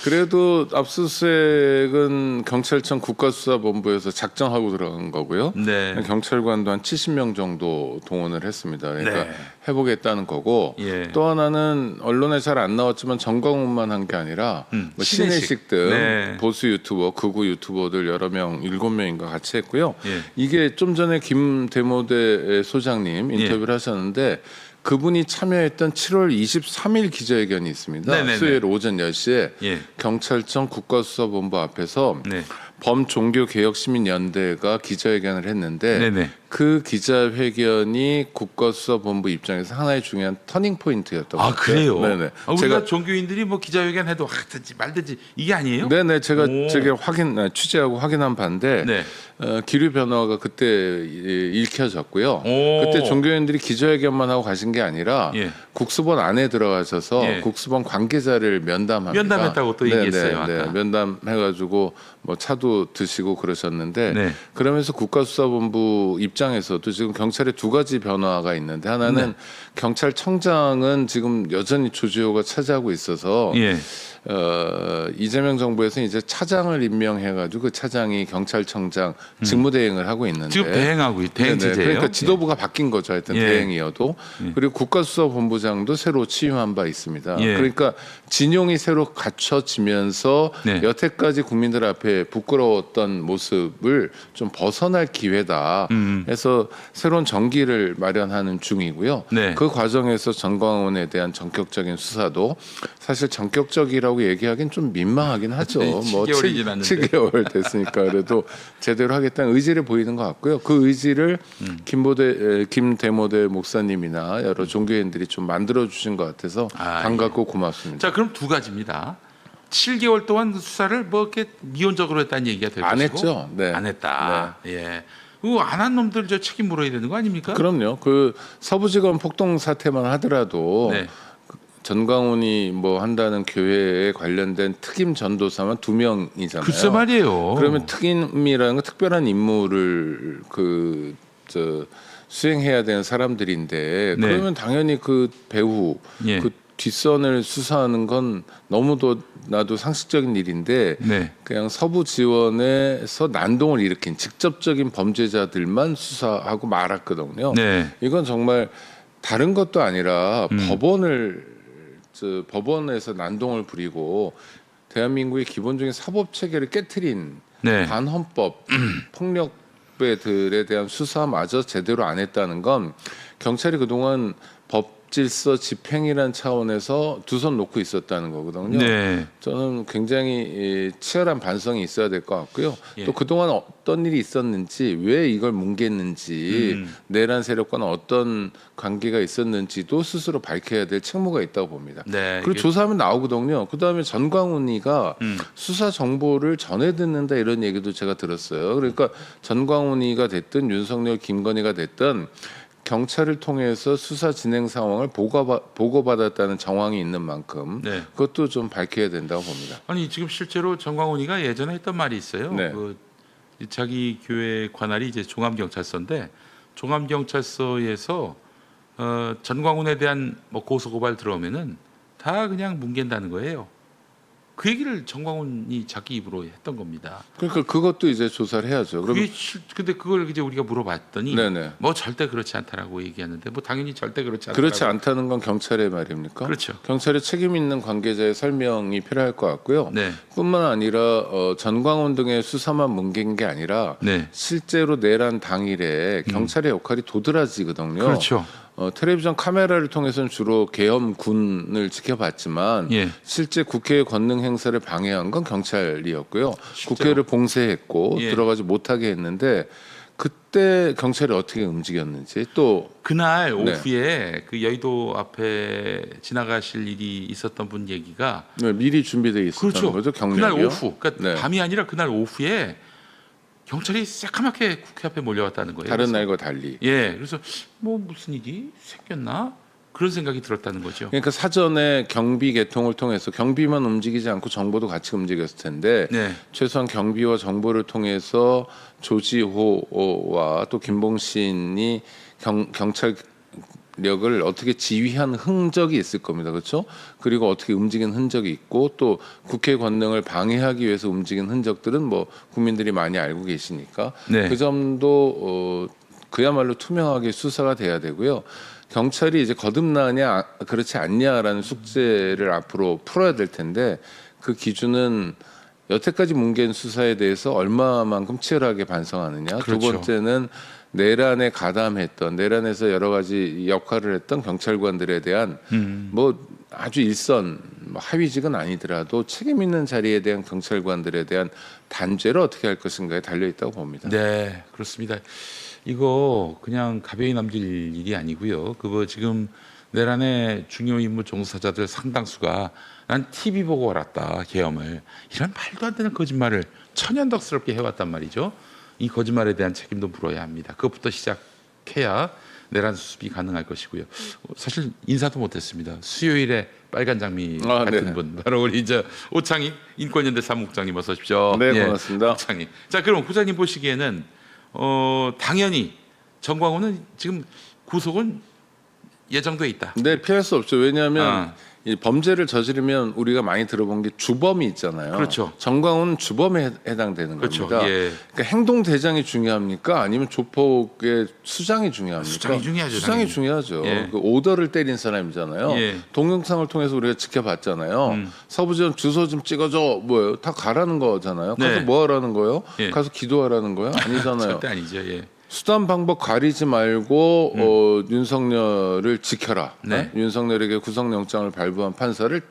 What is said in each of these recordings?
그래도 압수수색은 경찰청 국가수사본부에서 작정하고 들어간 거고요. 네. 경찰관도 한 70명 정도 동원을 했습니다. 그러니까 네. 해보겠다는 거고 예. 또 하나는 언론에 잘 안 나왔지만 정광훈만 한 게 아니라 뭐 신혜식 등 네. 보수 유튜버, 극우 유튜버들 여러 명 7명인가 같이 했고요. 예. 이게 좀 전에 김 대모대 소장님 인터뷰를 하셨는데 그분이 참여했던 7월 23일 기자회견이 있습니다. 네네네. 수요일 오전 10시에 예. 경찰청 국가수사본부 앞에서 네. 범종교개혁시민연대가 기자회견을 했는데 네네. 그 기자회견이 국가수사본부 입장에서 하나의 중요한 터닝 포인트였던 것 아 같아요. 그래요? 네네. 우리가 제가 종교인들이 뭐 기자회견 해도 하든지 말든지 이게 아니에요? 네네 제가 오. 취재하고 확인한 바인데 네. 기류 변화가 그때 읽혀졌고요. 오. 그때 종교인들이 기자회견만 하고 가신 게 아니라 예. 국수본 안에 들어가셔서 예. 국수본 관계자를 면담합니다. 면담했다고 또 얘기했어요, 네, 아까. 면담해가지고 뭐 차도 드시고 그러셨는데 네. 그러면서 국가수사본부 입장에서도 지금 경찰에 두 가지 변화가 있는데 하나는 네. 경찰청장은 지금 여전히 조지호가 차지하고 있어서 예. 이재명 정부에서 이제 차장을 임명해가지고 그 차장이 경찰청장 직무대행을 하고 있는데 지금 대행하고 대행 네네, 체제예요. 그러니까 지도부가 바뀐 거죠. 하여튼 예. 대행이어도 그리고 국가수사본부장도 새로 취임한 바 있습니다. 예. 그러니까 진용이 새로 갖춰지면서 네. 여태까지 국민들 앞에 부끄러웠던 모습을 좀 벗어날 기회다 해서 새로운 정기를 마련하는 중이고요. 네. 그 과정에서 전광훈에 대한 전격적인 수사도 사실 전격적이라고 얘기하기는 좀 민망하긴 하죠. 네, 뭐 7개월이진 않는데. 7개월 됐으니까 그래도 제대로 하겠다는 의지를 보이는 것 같고요. 그 의지를 김 대모대 목사님이나 여러 종교인들이 좀 만들어 주신 것 같아서 아, 반갑고 고맙습니다. 자 그럼 두 가지입니다. 7개월 동안 그 수사를 뭐 이렇게 미온적으로 했다는 얘기가 될 안 것이고 했죠. 네. 안 했다. 예. 그거 안 한 놈들 저 책임 물어야 되는 거 아닙니까? 그럼요. 그 서부지검 폭동 사태만 하더라도 네. 전광훈이 뭐 한다는 교회에 관련된 특임 전도사만 2명이잖아요. 글쎄 말이에요. 그러면 특임이라는 건 특별한 임무를 수행해야 되는 사람들인데 네. 그러면 당연히 그 배후 예. 그 뒷선을 수사하는 건 너무도 나도 상식적인 일인데 네. 그냥 서부 지원에서 난동을 일으킨 직접적인 범죄자들만 수사하고 말았거든요. 네. 이건 정말 다른 것도 아니라 법원에서 난동을 부리고 대한민국의 기본적인 사법 체계를 깨트린 네. 반헌법 폭력배들에 대한 수사마저 제대로 안 했다는 건 경찰이 그동안 법질서 집행이라는 차원에서 두 손 놓고 있었다는 거거든요. 네. 저는 굉장히 치열한 반성이 있어야 될 것 같고요. 예. 또 그동안 어떤 일이 있었는지 왜 이걸 뭉갰는지 내란 세력과는 어떤 관계가 있었는지도 스스로 밝혀야 될 책무가 있다고 봅니다. 네. 그리고 이게- 조사하면 나오거든요. 그다음에 전광훈이가 수사 정보를 전해 듣는다 이런 얘기도 제가 들었어요. 그러니까 전광훈이가 됐든 윤석열, 김건희가 됐든 경찰을 통해서 수사 진행 상황을 보고받았다는 정황이 있는 만큼 네. 그것도 좀 밝혀야 된다고 봅니다. 아니 지금 실제로 정광훈이가 예전에 했던 말이 있어요. 네. 그 자기 교회 관할이 이제 종암경찰서인데 종암경찰서에서 전광훈에 대한 뭐 고소고발 들어오면은 다 그냥 뭉갠다는 거예요. 그 얘기를 정광훈이 자기 입으로 했던 겁니다. 그러니까 그것도 이제 조사를 해야죠. 그럼 근데 그걸 이제 우리가 물어봤더니 네네. 뭐 절대 그렇지 않다라고 얘기하는데 뭐 당연히 절대 그렇지 않다. 그렇지 않다는 건 경찰의 말입니까? 그렇죠. 경찰의 책임 있는 관계자의 설명이 필요할 것 같고요. 네. 뿐만 아니라 전광훈 등의 수사만 뭉갠 게 아니라 네. 실제로 내란 당일에 경찰의 역할이 도드라지거든요. 그렇죠. 텔레비전 카메라를 통해서는 주로 계엄군을 지켜봤지만 예. 실제 국회의 권능 행사를 방해한 건 경찰이었고요. 실제로. 국회를 봉쇄했고 예. 들어가지 못하게 했는데 그때 경찰이 어떻게 움직였는지 또 그날 네. 오후에 그 여의도 앞에 지나가실 일이 있었던 분 얘기가 미리 준비되어 있었던 그렇죠. 거죠. 경력이요. 그날 오후, 그러니까 네. 밤이 아니라 그날 오후에 경찰이 새까맣게 국회 앞에 몰려왔다는 거예요. 다른 그래서 날과 달리. 예, 그래서 뭐 무슨 일이 생겼나 그런 생각이 들었다는 거죠. 그러니까 사전에 경비 개통을 통해서 경비만 움직이지 않고 정보도 같이 움직였을 텐데 네, 최소한 경비와 정보를 통해서 조지호와 또 김봉신이 경찰 권력을 어떻게 지휘한 흔적이 있을 겁니다. 그렇죠? 그리고 어떻게 움직인 흔적이 있고 또 국회 권능을 방해하기 위해서 움직인 흔적들은 뭐 국민들이 많이 알고 계시니까 네. 그 점도 그야말로 투명하게 수사가 돼야 되고요. 경찰이 이제 거듭나냐 그렇지 않냐라는 숙제를 앞으로 풀어야 될 텐데 그 기준은 여태까지 뭉갠 수사에 대해서 얼마만큼 치열하게 반성하느냐. 그렇죠. 두 번째는 내란에 가담했던 내란에서 여러 가지 역할을 했던 경찰관들에 대한 뭐 아주 일선 뭐 하위직은 아니더라도 책임 있는 자리에 대한 경찰관들에 대한 단죄를 어떻게 할 것인가에 달려 있다고 봅니다. 네, 그렇습니다. 이거 그냥 가벼이 남길 일이 아니고요. 그거 지금 내란의 중요 임무 종사자들 상당수가 난 TV 보고 알았다 계엄을 이런 말도 안 되는 거짓말을 천연덕스럽게 해왔단 말이죠. 이 거짓말에 대한 책임도 물어야 합니다. 그것부터 시작해야 내란 수습이 가능할 것이고요. 사실 인사도 못했습니다. 수요일에 빨간 장미 같은 네. 분 바로 우리 이제 오창희 인권연대 사무국장님 어서 오십시오. 네, 예, 고맙습니다. 오창희. 자, 그럼 부장님 보시기에는 당연히 정광훈은 지금 구속은 예정돼 있다. 네, 피할 수 없죠. 왜냐하면 아. 이 범죄를 저지르면 우리가 많이 들어본 게 주범이 있잖아요. 그렇죠. 정광훈은 주범에 해당되는 그렇죠. 겁니다. 예. 그러니까 행동 대장이 중요합니까? 아니면 조폭의 수장이 중요합니까? 수장이 중요하죠, 수장이 당연히. 중요하죠. 예. 그 오더를 때린 사람이잖아요. 예. 동영상을 통해서 우리가 지켜봤잖아요. 서부지원 주소 좀 찍어줘. 뭐예요? 다 가라는 거잖아요. 가서 네. 뭐 하라는 거예요? 예. 가서 기도하라는 거예요? 아니잖아요. 절대 아니죠. 예. 수단 방법 가리지 말고 윤석열을 지켜라. 네. 윤석열에게 구속영장을 발부한 판사를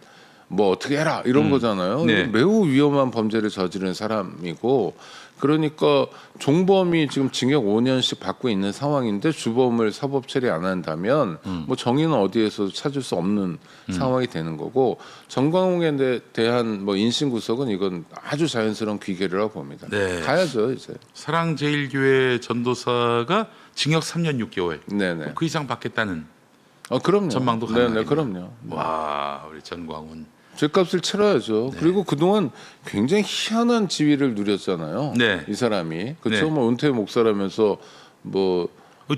뭐 어떻게 해라 이런 거잖아요. 네. 이거 매우 위험한 범죄를 저지른 사람이고 그러니까 종범이 지금 징역 5년씩 받고 있는 상황인데 주범을 사법 처리 안 한다면 뭐 정의는 어디에서도 찾을 수 없는 상황이 되는 거고 정광훈에 대한 뭐 인신구속은 이건 아주 자연스러운 귀결이라고 봅니다. 네. 가야죠 이제. 사랑제일교회 전도사가 징역 3년 6개월. 네네. 그 이상 받겠다는. 그럼요. 전망도 네네, 가능하겠네요. 그럼요. 와, 우리 전광훈. 죗값을 치러야죠. 네. 그리고 그동안 굉장히 희한한 지위를 누렸잖아요. 네. 이 사람이 그렇죠. 네. 뭐 은퇴 목사라면서 뭐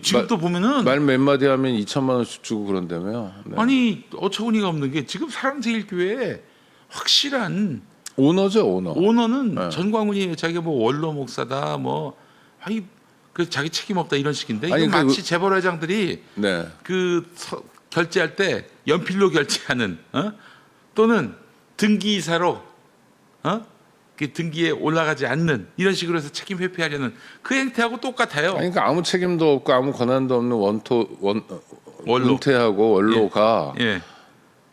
지금 또 보면은 말 몇 마디 하면 2천만 원씩 주고 그런다며요. 네. 아니 어처구니가 없는 게 지금 사랑제일교회 확실한 오너죠, 오너. 오너는 네. 전광훈이 자기가 뭐 원로 목사다 뭐 아니 그 자기 책임 없다 이런 식인데 아니, 이거 마치 재벌회장들이 네. 결제할 때 연필로 결제하는 또는 등기이사로 그 등기에 올라가지 않는 이런 식으로 해서 책임 회피하려는 그 행태하고 똑같아요. 아니, 그러니까 아무 책임도 없고 아무 권한도 없는 원로. 은퇴하고 원로가 예.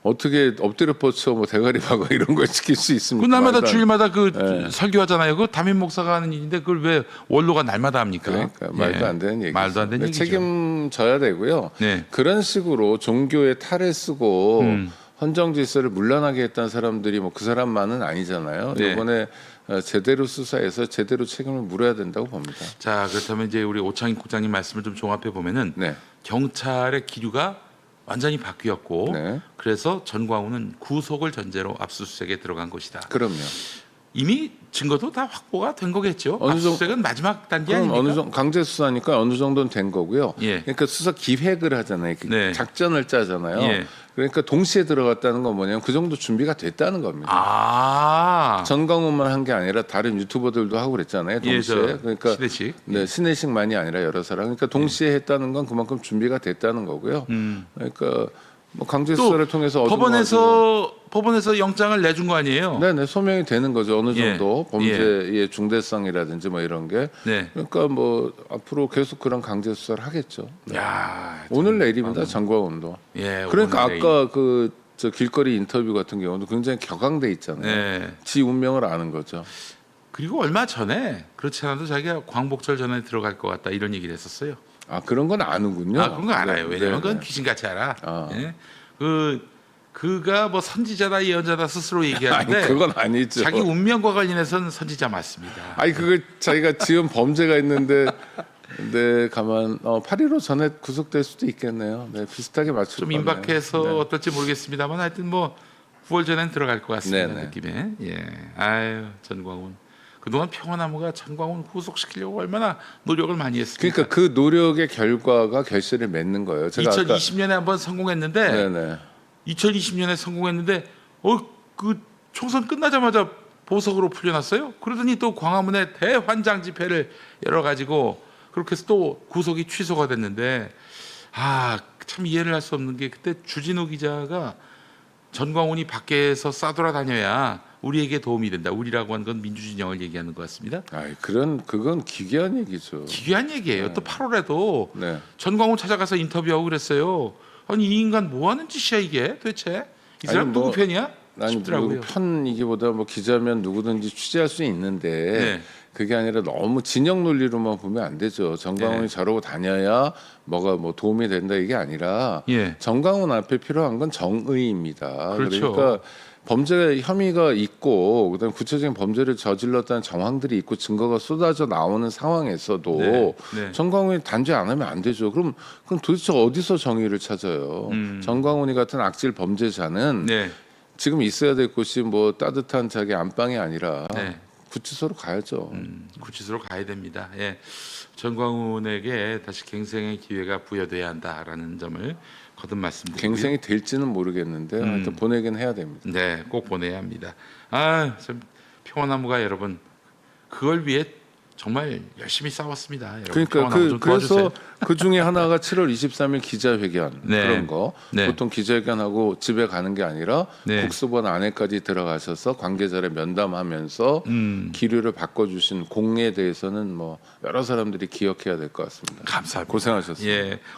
어떻게 엎드려 뻗쳐 뭐 대가리 박아 이런 걸 지킬 수 그 있습니까? 날마다 말도 안- 주일마다 그 예. 설교하잖아요. 그 담임 목사가 하는 일인데 그걸 왜 원로가 날마다 합니까? 그러니까 말도 예. 안 되는 얘기죠. 말도 안 되는 얘기죠. 책임져야 되고요. 네. 그런 식으로 종교의 탈을 쓰고 음. 헌정 질서를 문란하게 했던 사람들이 뭐 그 사람만은 아니잖아요. 네. 이번에 제대로 수사해서 제대로 책임을 물어야 된다고 봅니다. 자, 그렇다면 이제 우리 오창익 국장님 말씀을 좀 종합해 보면은 네, 경찰의 기류가 완전히 바뀌었고 네. 그래서 전광훈은 구속을 전제로 압수수색에 들어간 것이다. 그럼요. 이미 증거도 다 확보가 된 거겠죠. 어느 정도- 압수수색은 마지막 단계 그럼 아닙니까? 어느 정도 강제 수사니까 어느 정도는 된 거고요. 예. 그러니까 수사 기획을 하잖아요. 네. 작전을 짜잖아요. 예. 그러니까 동시에 들어갔다는 건 뭐냐면 그 정도 준비가 됐다는 겁니다. 아, 전광훈만 한 게 아니라 다른 유튜버들도 하고 그랬잖아요. 동시에. 예, 저 그러니까 시대식. 네, 신혜식만이 아니라 여러 사람. 그러니까 동시에 했다는 건 그만큼 준비가 됐다는 거고요. 그러니까 뭐 강제 또 수사를 통해서 얻은 거 법원에서 영장을 내준 거 아니에요? 네네 소명이 되는 거죠. 어느 예. 정도 범죄의 중대성이라든지 뭐 이런 게. 네. 그러니까 뭐 앞으로 계속 그런 강제 수사를 하겠죠. 네. 야, 오늘 내일입니다. 전광훈도. 예. 그러니까 오늘 내일. 아까 그 저 길거리 인터뷰 같은 경우도 굉장히 격앙돼 있잖아요. 네. 지 운명을 아는 거죠. 그리고 얼마 전에 그렇지 않아도 자기가 광복절 전에 들어갈 것 같다 이런 얘기를 했었어요. 아 그런 건 아는군요. 아, 그런 거 알아요. 네, 왜냐면 네, 그건 네. 귀신같이 알아. 아. 예? 그가 뭐 선지자다 예언자다 스스로 아니 얘기하는데 그건 아니죠. 자기 운명과 관련해서는 선지자 맞습니다. 아니 그걸 자기가 지은 범죄가 있는데 네 가만 8.15 전에 구속될 수도 있겠네요. 네 비슷하게 맞출 좀 거네요. 임박해서 네. 어떨지 모르겠습니다만 하여튼 뭐 9월 전엔 들어갈 것 같습니다. 네네. 느낌에. 예. 아유 전광훈. 그동안 평화나무가 전광훈 구속시키려고 얼마나 노력을 많이 했습니까? 그러니까 그 노력의 결과가 결실을 맺는 거예요. 제가 2020년에 한번 성공했는데 네네. 2020년에 성공했는데 그 총선 끝나자마자 보석으로 풀려났어요. 그러더니 또 광화문에 대환장 집회를 열어가지고 그렇게 해서 또 구속이 취소가 됐는데 참 이해를 할 수 없는 게 그때 주진우 기자가 전광훈이 밖에서 싸돌아다녀야 우리에게 도움이 된다. 우리라고 하는 건 민주진영을 얘기하는 것 같습니다. 그건 기괴한 얘기죠. 기괴한 얘기예요. 또 8월에도 네. 전광훈 찾아가서 인터뷰하고 그랬어요. 아니 이 인간 뭐 하는 짓이야 이게 도대체? 이 사람 아니, 누구 편이야? 아니 싶더라고요. 편이기보다 뭐 기자면 누구든지 취재할 수 있는데 네. 그게 아니라 너무 진영 논리로만 보면 안 되죠. 정광훈이 네. 저러고 다녀야 뭐가 뭐 도움이 된다 이게 아니라 예. 정광훈 앞에 필요한 건 정의입니다. 그렇죠. 그러니까 범죄 혐의가 있고 그다음 구체적인 범죄를 저질렀다는 정황들이 있고 증거가 쏟아져 나오는 상황에서도 네. 네. 정광훈이 단죄 안 하면 안 되죠. 그럼 도대체 어디서 정의를 찾아요? 정광훈이 같은 악질 범죄자는 네. 지금 있어야 될 곳이 뭐 따뜻한 자기 안방이 아니라 네. 구치소로 가야죠. 구치소로 가야 됩니다. 예. 전광훈에게 다시 갱생의 기회가 부여돼야 한다라는 점을 거듭 말씀드리고요. 갱생이 될지는 모르겠는데 하여튼 보내긴 해야 됩니다. 네, 꼭 보내야 합니다. 참 평화나무가 여러분 그걸 위해 정말 열심히 싸웠습니다. 여러분, 그러니까 평화나무 좀 도와주세요. 그래서 그 중에 하나가 7월 23일 기자회견 네. 그런 거 네. 보통 기자회견하고 집에 가는 게 아니라 네. 국수본 안에까지 들어가셔서 관계자를 면담하면서 기류를 바꿔주신 공에 대해서는 뭐 여러 사람들이 기억해야 될 것 같습니다. 감사합니다. 고생하셨습니다. 예,